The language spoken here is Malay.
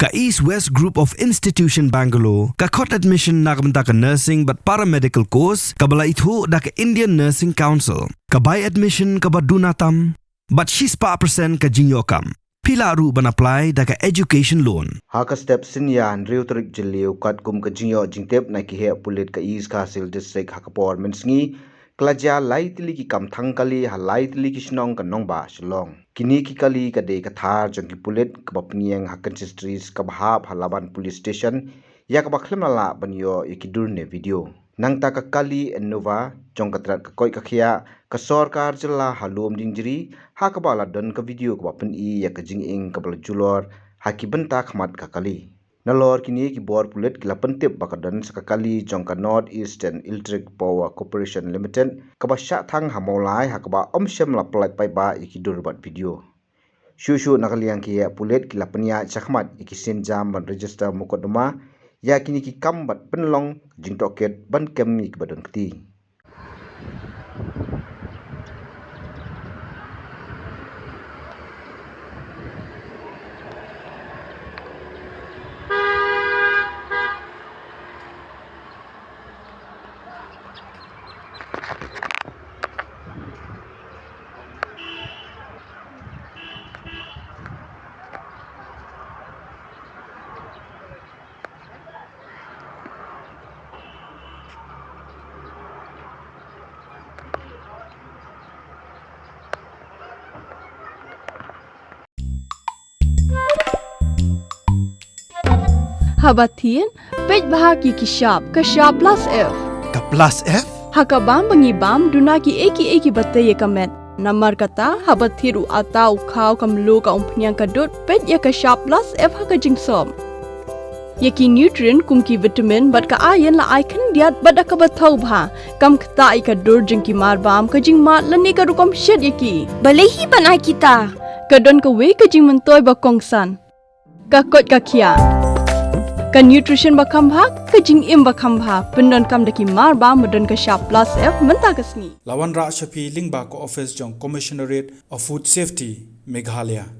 Ka East West Group of Institution Bangalore, ka khot admission na kabenta ka nursing but paramedical course, ka bala ithu da ka Indian Nursing Council, ka buy admission ka badunatam, but she's pa percent ka jinyokam. Pila ru ban apply da ka education loan. Haka step sinyan riutrik jiliu kat kum ka jinyo jingtep na ki he pulit ka East Kasil district hakapor mensngi klaja laitli ki kam thangkali ha laitli ki snong ka nongba Shillong. Kini ki kali ka de ka Thar jong ki pulit ka bapniang ha consistries ka bahap halaban police station ya ka bakhlem la banyo ikidur ne video. Nang ta ka kali Innova jong ka trat ka koi ka khia ka sarkar jilla ha Lumdiengjri ha ka bala don ka video ka bapen I ya ka jinging ka bala julor ha ki benta khmat ka kali. Nalor kini ki bor pulit ki lapentip bakadan sa kakali jong ka North Eastern Electric Power Corporation Limited ka ba Shah Thang ha Mawlai ha ka ba omsem la plait pai ba ikidur bat video. Shushu nakaliang ki pulit ki lapenya chakmat ikisin jam ban register mukodoma ya kini ki kambat penlong jing toket ban kemi ki badon kti. Habatin, pej bahagi ki sharp plus F. Ka plus F? Hakabam bangibam duna ki eki batte ye kamet. Namar kata habathiru atau khau kamlu ka umpnyang kadut pej ye ka sharp plus F haka jingsom. Ye ki nutrient kum ki vitamin bat ka iron la icon diat bat ka bathau bha. Kam kta ka dur jing ki marbam ka jing mat lani ka rukom shed ye ki. Balehi banai kita. Kadon ka we ka jing mentoy ba kongsan. Ka kot ka khia. Ka nutrition bakam bhag ka jing im bakam bha pendon kam daki mar ba modon ka sharp plus F menta kasni Lawan Ra Shafi Lingba ko office jong commissionerate of food safety Meghalaya